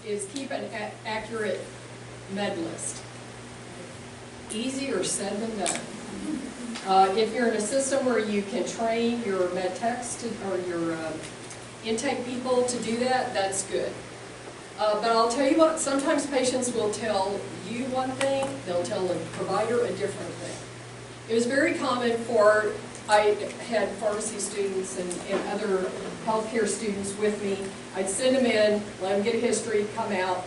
is keep an accurate med list. Easier said than done. If you're in a system where you can train your med techs or your intake people to do that, that's good. But I'll tell you what, sometimes patients will tell you one thing, they'll tell the provider a different thing. It was very common for, I had pharmacy students and other healthcare students with me. I'd send them in, let them get a history, come out,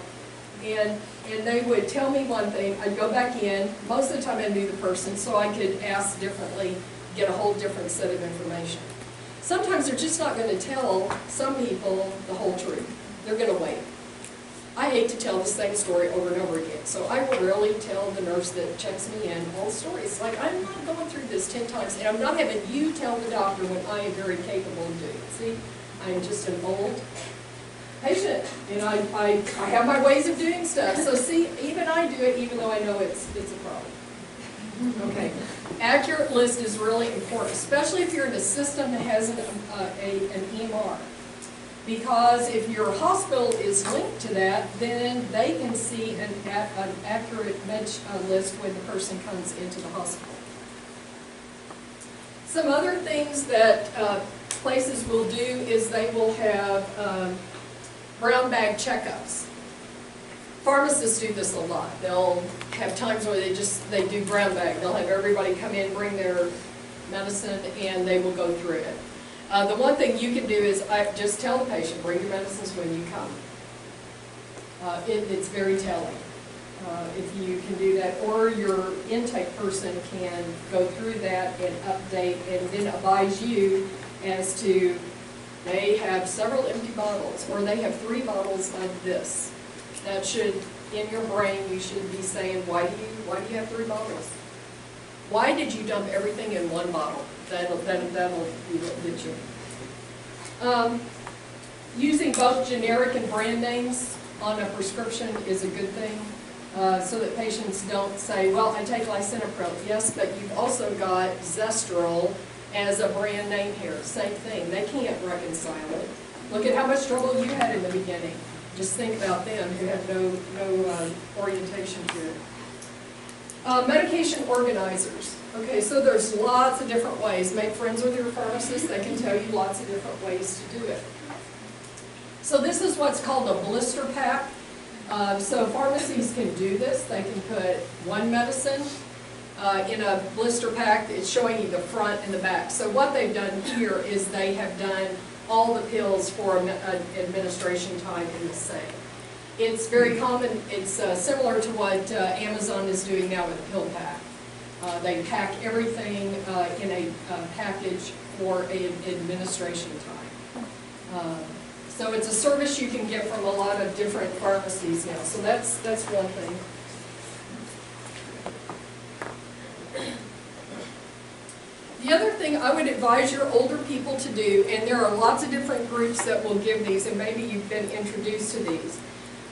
and they would tell me one thing. I'd go back in. Most of the time I knew the person, so I could ask differently, get a whole different set of information. Sometimes they're just not going to tell some people the whole truth. They're going to wait. I hate to tell the same story over and over again, so I will rarely tell the nurse that checks me in all stories. Like, I'm not going through this 10 times, and I'm not having you tell the doctor when I am very capable of doing it. See, I'm just an old patient, and I have my ways of doing stuff. So see, even I do it, even though I know it's a problem. Okay, accurate list is really important, especially if you're in a system that has an EMR. Because if your hospital is linked to that, then they can see an accurate med list when the person comes into the hospital. Some other things that places will do is they will have brown bag checkups. Pharmacists do this a lot. They'll have times where they do brown bag. They'll have everybody come in, bring their medicine, and they will go through it. The one thing you can do is just tell the patient, bring your medicines when you come. It's very telling if you can do that, or your intake person can go through that and update and then advise you as to they have several empty bottles, or they have 3 bottles of this. That should, in your brain, you should be saying, why do you have 3 bottles? Why did you dump everything in 1 bottle? That'll be what did you. Using both generic and brand names on a prescription is a good thing, so that patients don't say, well, I take lisinopril. Yes, but you've also got Zestrol as a brand name here. Same thing. They can't reconcile it. Look at how much trouble you had in the beginning. Just think about them who have no orientation to it. Medication organizers. Okay, so there's lots of different ways. Make friends with your pharmacist. They can tell you lots of different ways to do it. So this is what's called a blister pack. So pharmacies can do this. They can put one medicine in a blister pack. It's showing you the front and the back. So what they've done here is they have done all the pills for administration time in the same. It's very common. It's similar to what Amazon is doing now with Pill Pack. They pack everything in a package for an administration time. So it's a service you can get from a lot of different pharmacies now. So that's one thing. The other thing I would advise your older people to do, and there are lots of different groups that will give these, and maybe you've been introduced to these,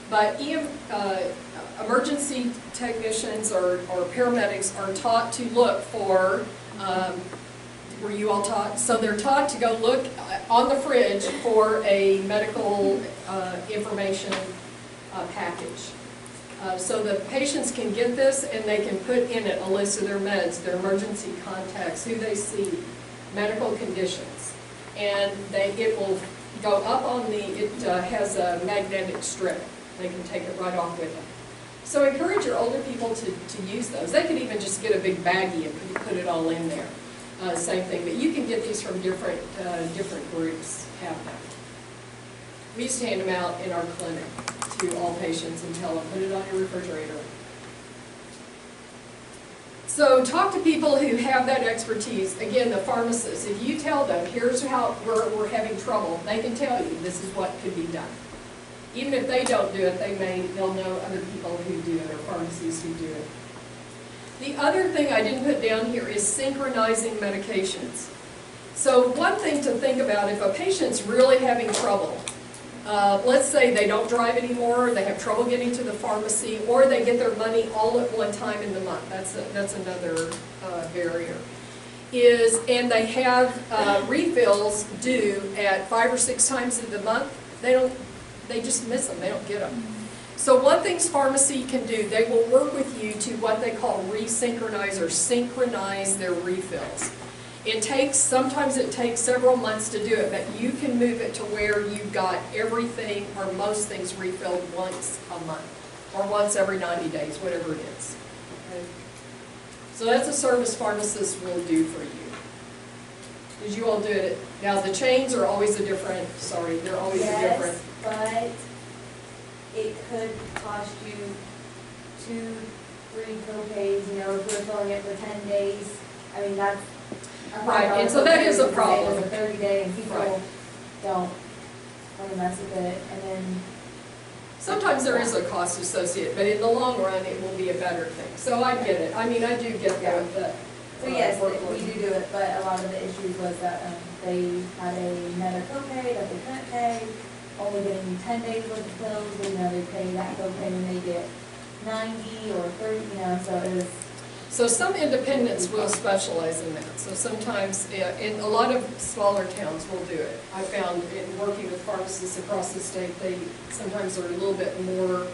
but emergency technicians or paramedics are taught to look for, were you all taught? So they're taught to go look on the fridge for a medical information package. So the patients can get this and they can put in it a list of their meds, their emergency contacts, who they see, medical conditions. And it will go up on it has a magnetic strip. They can take it right off with them. So encourage your older people to use those. They can even just get a big baggie and put it all in there. Same thing, but you can get these from different groups have them. We used to hand them out in our clinic to all patients and tell them, put it on your refrigerator. So talk to people who have that expertise. Again, the pharmacists, if you tell them, here's how we're having trouble, they can tell you this is what could be done. Even if they don't do it, they'll know other people who do it or pharmacies who do it. The other thing I didn't put down here is synchronizing medications. So one thing to think about, if a patient's really having trouble, let's say they don't drive anymore, they have trouble getting to the pharmacy, or they get their money all at one time in the month. That's another barrier. And they have refills due at 5 or 6 times in the month. they just miss them, they don't get them. So one thing pharmacy can do, they will work with you to what they call resynchronize or synchronize their refills. Sometimes it takes several months to do it, but you can move it to where you've got everything or most things refilled once a month or once every 90 days, whatever it is. Okay? So that's a service pharmacists will do for you. Did you all do it? Now the chains are always a different, sorry, they're always a different. But it could cost you 2, 3 co-pays, you know, if you're filling it for 10 days. I mean, that's right, and so that is a problem. It's a 30-day, and people Right. don't want to mess with it, and then Sometimes there is a cost associated, but in the long run, it will be a better thing. So I get it. I mean, I do get that. so yes, we do it, but a lot of the issues was that they had another copay that they couldn't pay, only getting 10 days worth of pills, you know, they pay that copay and they get 90 or 30, you know, so it was. So some independents will specialize in that. So sometimes, in a lot of smaller towns will do it. I found in working with pharmacists across the state, they sometimes are a little bit more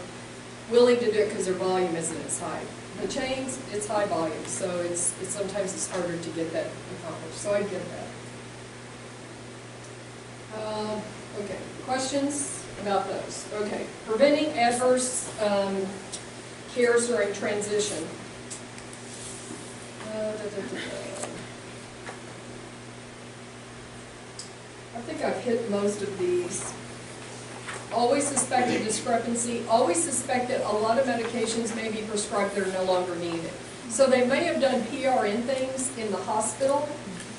willing to do it because their volume isn't as high. The chains, it's high volume, so sometimes it's harder to get that accomplished. So I get that. Okay, questions about those? Okay, preventing adverse cares during transition. I think I've hit most of these. Always suspect a discrepancy. Always suspect that a lot of medications may be prescribed that are no longer needed. So they may have done PRN things in the hospital.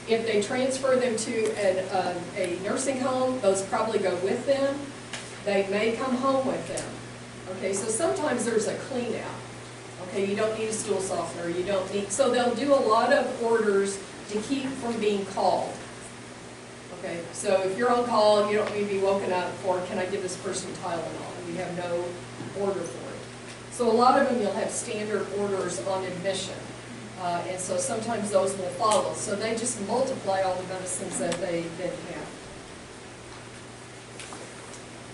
If they transfer them to a nursing home, those probably go with them. They may come home with them. Okay, so sometimes there's a clean out. Okay, you don't need a stool softener, you don't need, so they'll do a lot of orders to keep from being called. Okay, so if you're on call, you don't need to be woken up for, can I give this person Tylenol? And we have no order for it. So a lot of them you'll have standard orders on admission. And so sometimes those will follow. So they just multiply all the medicines that they have.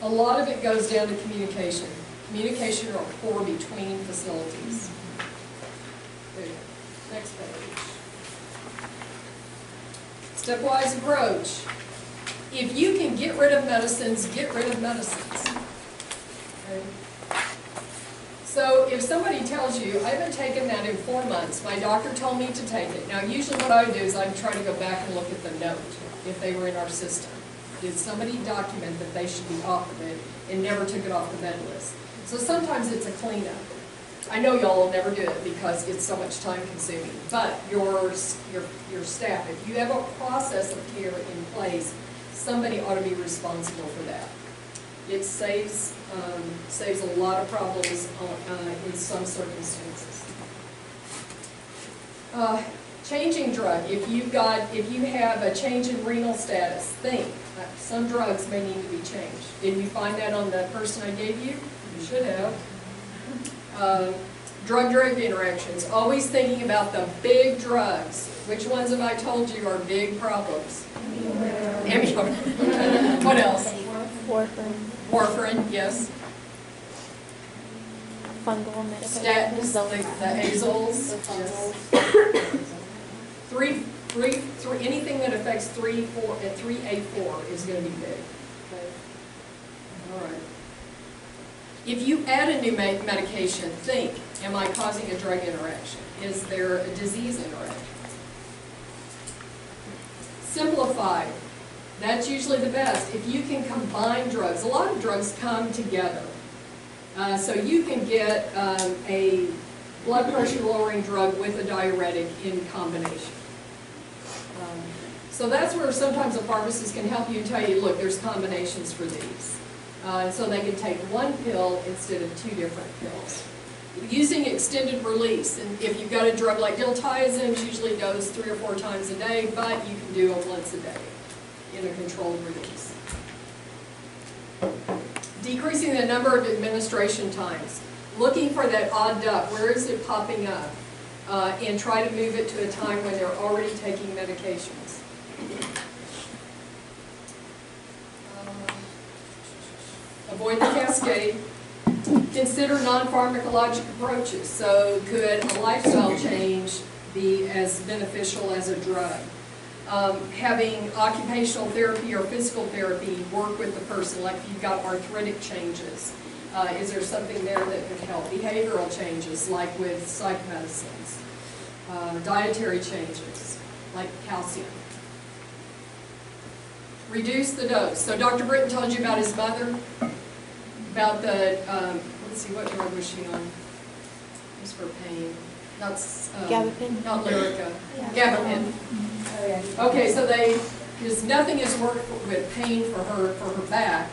A lot of it goes down to communication. Communication or rapport between facilities. Okay. Next page. Stepwise approach. If you can get rid of medicines, get rid of medicines. Okay. So if somebody tells you, I haven't taken that in 4 months, my doctor told me to take it. Now usually what I do is I try to go back and look at the note, if they were in our system. Did somebody document that they should be off of it and never took it off the med list? So sometimes it's a cleanup. I know y'all will never do it because it's so much time consuming, but your staff, if you have a process of care in place, somebody ought to be responsible for that. It saves a lot of problems in some circumstances. Changing drug. If you have a change in renal status, think some drugs may need to be changed. Did you find that on the person I gave you? You should have. Drug-drug interactions. Always thinking about the big drugs. Which ones have I told you are big problems? Ambien. What else? Warfarin. Warfarin, yes. Fungal medications. Statins, the azoles. Yes. Anything that affects 3A4 is going to be big. Okay. All right. If you add a new medication, think, am I causing a drug interaction? Is there a disease interaction? Simplify. That's usually the best. If you can combine drugs, a lot of drugs come together. So you can get a blood pressure lowering drug with a diuretic in combination. So that's where sometimes a pharmacist can help you and tell you, look, there's combinations for these. So they can take one pill instead of 2 different pills. Using extended release, and if you've got a drug like diltiazem, usually dosed 3 or 4 times a day, but you can do it once a day in a controlled release. Decreasing the number of administration times. Looking for that odd duck, where is it popping up? And try to move it to a time when they're already taking medications. avoid the cascade, consider non-pharmacologic approaches. So could a lifestyle change be as beneficial as a drug? Having occupational therapy or physical therapy work with the person, like if you've got arthritic changes. Is there something there that could help? Behavioral changes, like with psych medicines. Dietary changes, like calcium. Reduce the dose. So Dr. Britton told you about his mother, about the, let's see, what drug was she on? It was for pain. Not, Gabapentin. Not Lyrica. Yeah. Gabapentin. Oh, yeah. Okay, so because nothing has worked with pain for her back,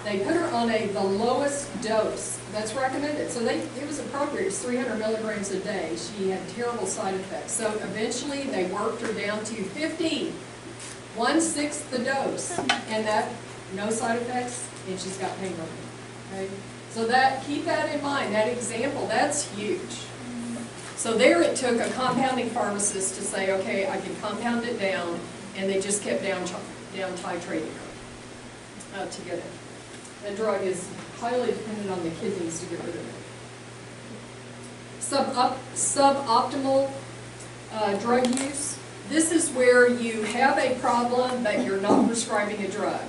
they put her on the lowest dose that's recommended. So it was appropriate. It's 300 milligrams a day. She had terrible side effects. So eventually they worked her down to 50, 1/6 the dose, and that no side effects, and she's got pain relief. Okay, so keep that in mind. That example, that's huge. So there it took a compounding pharmacist to say, okay, I can compound it down, and they just kept down titrating her to get it. The drug is highly dependent on the kidneys to get rid of it. Suboptimal drug use. This is where you have a problem, but you're not prescribing a drug.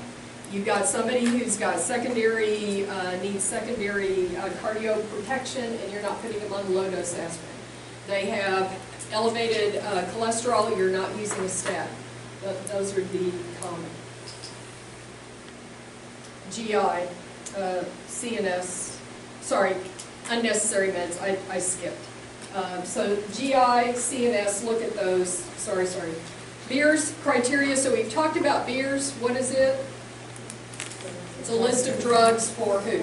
You've got somebody who's got needs secondary cardio protection, and you're not putting them on low-dose aspirin. They have elevated cholesterol, you're not using a statin. Those are the common. GI, CNS, sorry, unnecessary meds, I skipped. So GI, CNS, look at those, sorry. Beers criteria, so we've talked about beers, what is it? It's a list of drugs for who?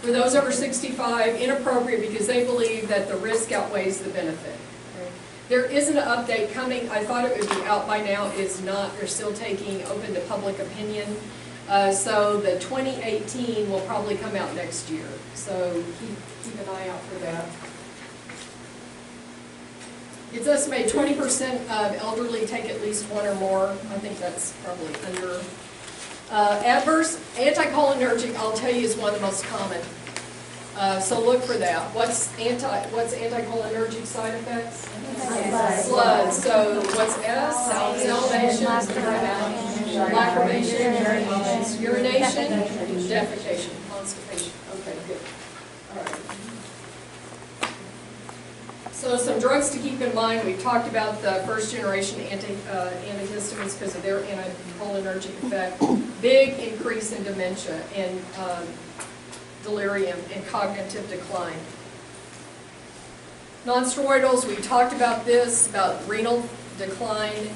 For those over 65, inappropriate because they believe that the risk outweighs the benefit. There is an update coming. I thought it would be out by now. It's not. They're still taking open to public opinion. So the 2018 will probably come out next year. So keep an eye out for that. It's estimated 20% of elderly take at least one or more. I think that's probably under. Adverse anticholinergic, I'll tell you, is one of the most common. So look for that. What's anticholinergic side effects? Sludge. So what's S? Salivation, lacrimation, urination, defecation, constipation. Okay, good. All right. So some drugs to keep in mind. We've talked about the first generation antihistamines because of their anticholinergic effect. Big increase in dementia and delirium and cognitive decline. Non-steroidals, we talked about this, about renal decline.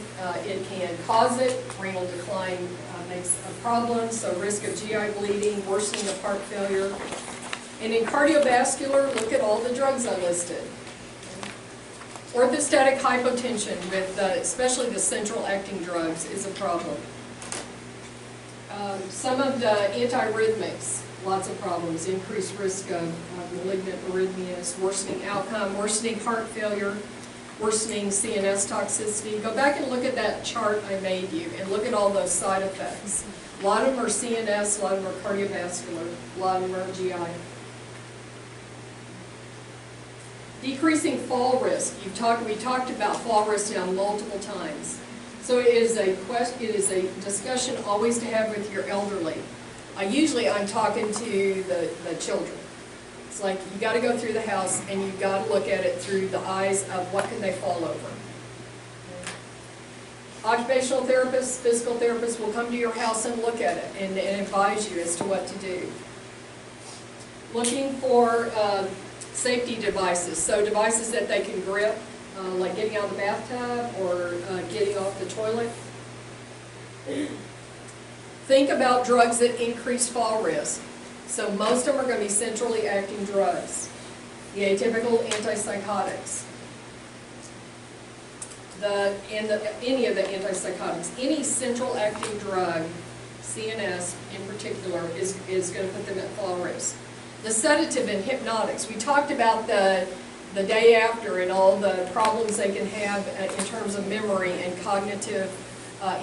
It can cause it. Renal decline makes a problem, so risk of GI bleeding, worsening of heart failure. And in cardiovascular, look at all the drugs I listed. Orthostatic hypotension with especially the central acting drugs is a problem. Some of the antiarrhythmics, lots of problems. Increased risk of malignant arrhythmias, worsening outcome, worsening heart failure, worsening CNS toxicity. Go back and look at that chart I made you and look at all those side effects. A lot of them are CNS, a lot of them are cardiovascular, a lot of them are GI. Decreasing fall risk. We talked about fall risk now multiple times. So it is a discussion always to have with your elderly. Usually I'm talking to the children. It's like you got to go through the house and you've got to look at it through the eyes of what can they fall over. Occupational therapists, physical therapists will come to your house and look at it and advise you as to what to do. Looking for safety devices, so devices that they can grip, like getting out of the bathtub or getting off the toilet. Think about drugs that increase fall risk. So most of them are going to be centrally acting drugs. The atypical antipsychotics. Any of the antipsychotics. Any central acting drug, CNS in particular, is going to put them at fall risk. The sedative and hypnotics. We talked about the day after and all the problems they can have in terms of memory and cognitive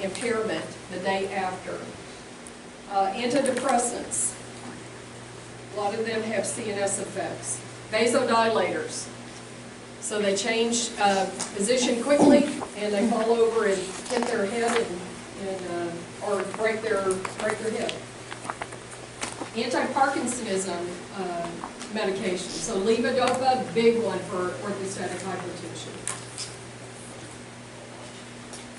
impairment the day after. Antidepressants. A lot of them have CNS effects. Vasodilators. So they change position quickly and they fall over and hit their head or break their hip. Anti-Parkinsonism medication. So levodopa, big one for orthostatic hypotension.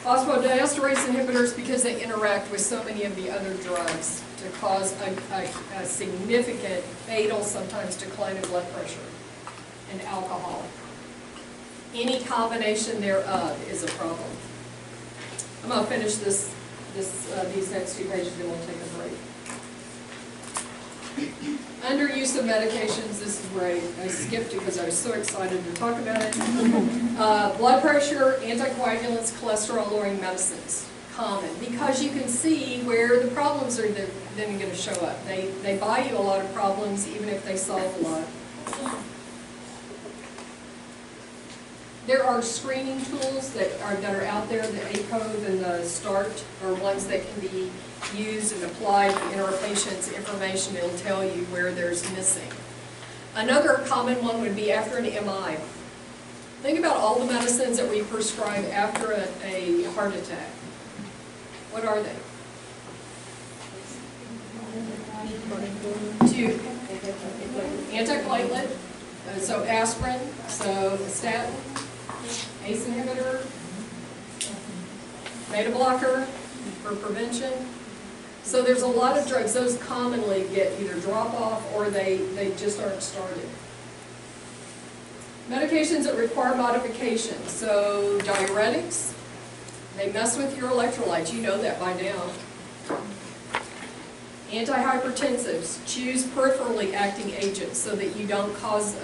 Phosphodiesterase inhibitors because they interact with so many of the other drugs to cause a significant, fatal, sometimes decline in blood pressure and alcohol. Any combination thereof is a problem. I'm going to finish these next 2 pages, then we'll take a break. Underuse of medications, this is great. I skipped it because I was so excited to talk about it. Blood pressure, anticoagulants, cholesterol-lowering medicines, common. Because you can see where the problems are then going to show up. They buy you a lot of problems even if they solve a lot. There are screening tools that are out there. The ACOV and the START are ones that can be used and applied to enter a patient's information. It'll tell you where there's missing. Another common one would be after an MI. Think about all the medicines that we prescribe after a heart attack. What are they? 2. Antiplatelet, so aspirin, so statin, ACE inhibitor, beta blocker for prevention. So there's a lot of drugs. Those commonly get either drop off or they just aren't started. Medications that require modification. So diuretics, they mess with your electrolytes. You know that by now. Antihypertensives, choose peripherally acting agents so that you don't cause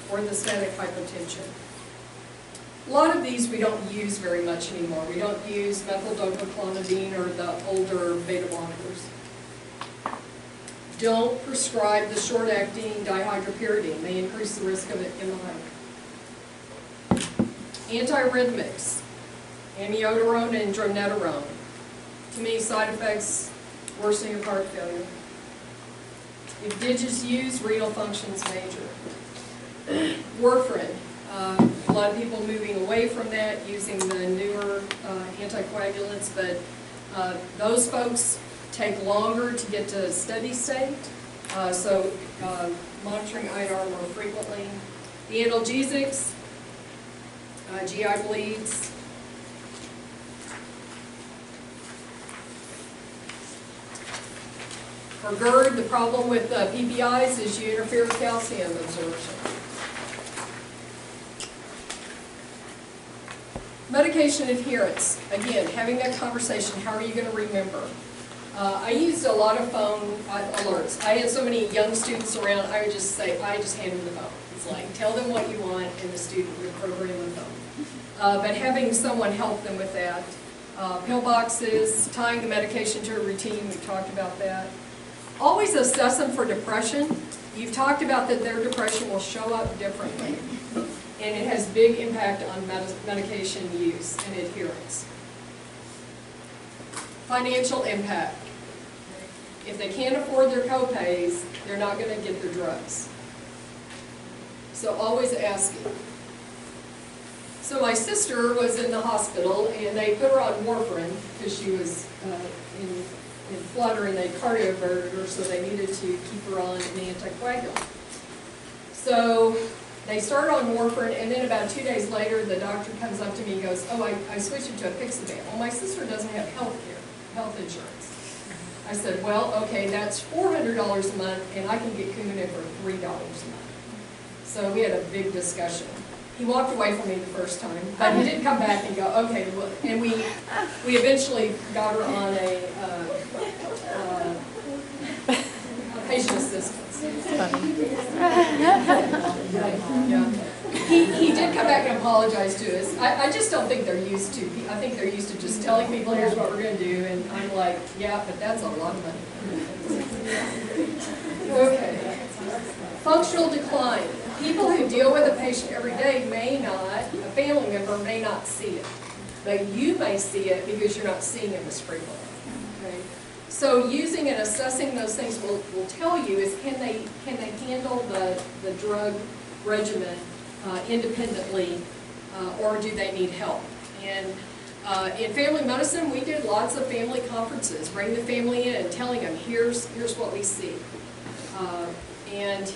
orthostatic hypotension. A lot of these we don't use very much anymore. We don't use methyldopa-clonidine or the older beta blockers. Don't prescribe the short-acting dihydropyridine. They increase the risk of MI. Antiarrhythmics, amiodarone and dronedarone. To me, side effects, worsening of heart failure. If DIGs used, renal function's major. Warfarin. A lot of people moving away from that, using the newer anticoagulants, but those folks take longer to get to steady state, so monitoring IR more frequently. The analgesics, GI bleeds. For GERD, the problem with PPIs is you interfere with calcium absorption. Medication adherence. Again, having that conversation, how are you going to remember? I used a lot of phone alerts. I had so many young students around, I would just say, I just hand them the phone. It's like, tell them what you want, and the student would program the phone. But having someone help them with that. Pill boxes, tying the medication to a routine, we talked about that. Always assess them for depression. You've talked about that their depression will show up differently. And it has big impact on medication use and adherence. Financial impact. If they can't afford their copays, they're not going to get their drugs. So always asking. So my sister was in the hospital and they put her on warfarin because she was in flutter and they cardioverted her, so they needed to keep her on an anticoagulant. So they started on warfarin, and then about 2 days later, the doctor comes up to me and goes, oh, I switched it to a Pixaban. Well, my sister doesn't have health insurance. I said, well, okay, that's $400 a month, and I can get Coumadin for $3 a month. So we had a big discussion. He walked away from me the first time, but he did come back and go, okay, well, and we eventually got her on a patient assistance. Yeah. He did come back and apologize to us. I just don't think they're used to, I think they're used to just telling people, here's what we're going to do, and I'm like, yeah, but that's a lot of money. Okay. Functional decline. People who deal with a patient every day may not, a family member may not see it, but you may see it because you're not seeing it as frequently. Okay? So using and assessing those things will tell you is can they handle the drug regimen independently, or do they need help? And in family medicine, we did lots of family conferences, bring the family in, telling them here's what we see, and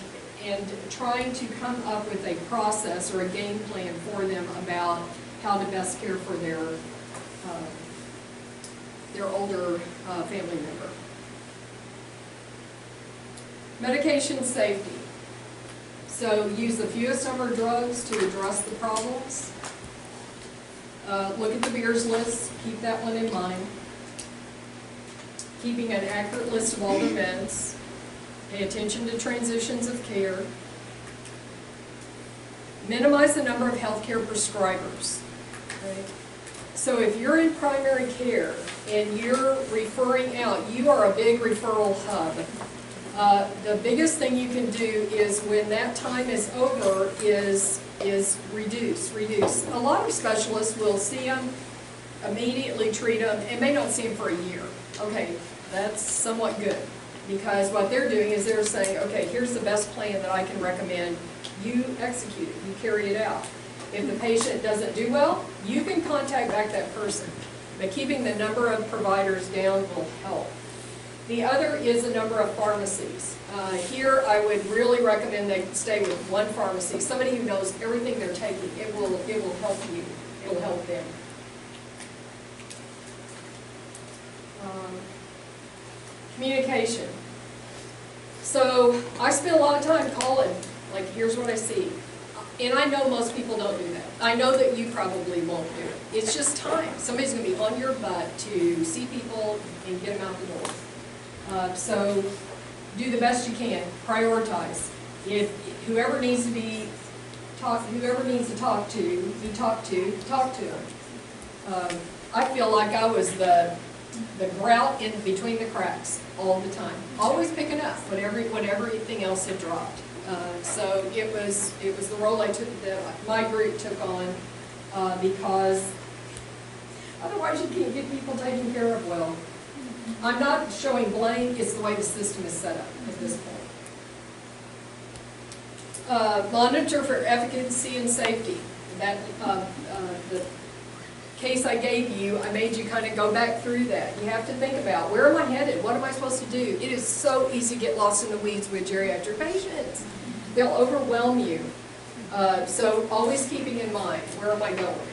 trying to come up with a process or a game plan for them about how to best care for their older family member. Medication safety. So use the fewest number of drugs to address the problems. Look at the Beers list, keep that one in mind. Keeping an accurate list of all the meds. Pay attention to transitions of care. Minimize the number of healthcare prescribers. Okay? So if you're in primary care and you're referring out, you are a big referral hub. The biggest thing you can do is when that time is over is reduce. A lot of specialists will see them, immediately treat them, and may not see them for a year. Okay, that's somewhat good, because what they're doing is they're saying, okay, here's the best plan that I can recommend. You execute it, you carry it out. If the patient doesn't do well, you can contact back that person, but keeping the number of providers down will help. The other is the number of pharmacies. Here, I would really recommend they stay with one pharmacy, somebody who knows everything they're taking. It will help you. It will help them. Communication. So I spend a lot of time calling, like, here's what I see. And I know most people don't do that. I know that you probably won't do it. It's just time. Somebody's going to be on your butt to see people and get them out the door. So do the best you can. Prioritize. If whoever needs to talk to, talk to them. I feel like I was the grout in between the cracks all the time. Always picking up when everything else had dropped. So it was the role that my group took on, because otherwise you can't get people taken care of well. I'm not showing blame, it's the way the system is set up at this point. Monitor for efficacy and safety. That the case I gave you, I made you kind of go back through that. You have to think about, where am I headed? What am I supposed to do? It is so easy to get lost in the weeds with geriatric patients. They'll overwhelm you. So always keeping in mind, where am I going?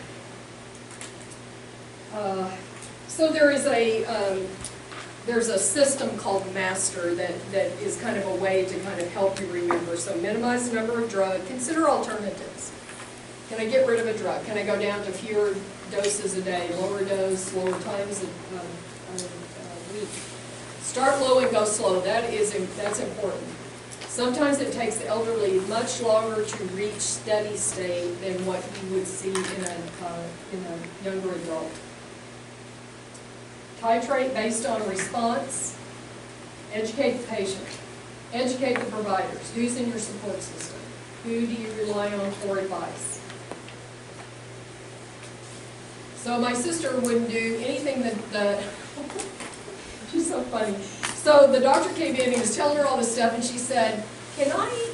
So there's a system called MASTER that is kind of a way to kind of help you remember. So minimize the number of drugs. Consider alternatives. Can I get rid of a drug? Can I go down to fewer doses a day, lower dose, lower times a week? Start low and go slow. That's important. Sometimes it takes the elderly much longer to reach steady state than what you would see in a younger adult. Titrate based on response. Educate the patient. Educate the providers. Who's in your support system? Who do you rely on for advice? So my sister wouldn't do anything that she's so funny. So the doctor came in and he was telling her all this stuff, and she said, "Can I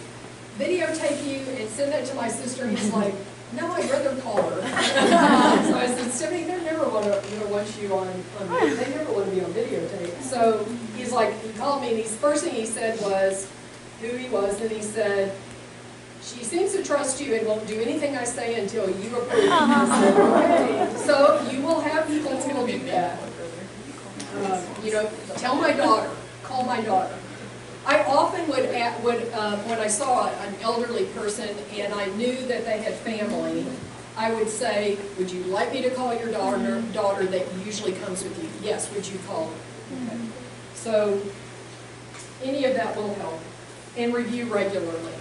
videotape you and send that to my sister?" And he's like, "No, I'd rather call her." So I said, "Stephanie, they never want to, want you on they never want to be on videotape." So he's like, he called me, and the first thing he said was who he was, and he said, "She seems to trust you and won't do anything I say until you approve." I said, "Okay." So you will have people who will do that. Tell my daughter, call my daughter. I often would when I saw an elderly person and I knew that they had family, I would say, "Would you like me to call your daughter that usually comes with you?" "Yes, would you call her?" Okay. So any of that will help. And review regularly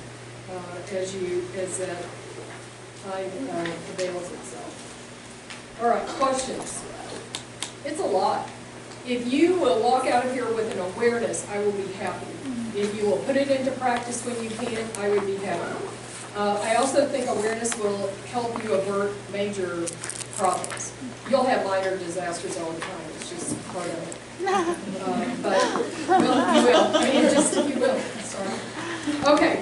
as that time avails itself. All right, questions? It's a lot. If you will walk out of here with an awareness, I will be happy. If you will put it into practice when you can, I would be happy. I also think awareness will help you avert major problems. You'll have minor disasters all the time. It's just part of it. But, well, you will, I mean, just, you will, sorry. Okay.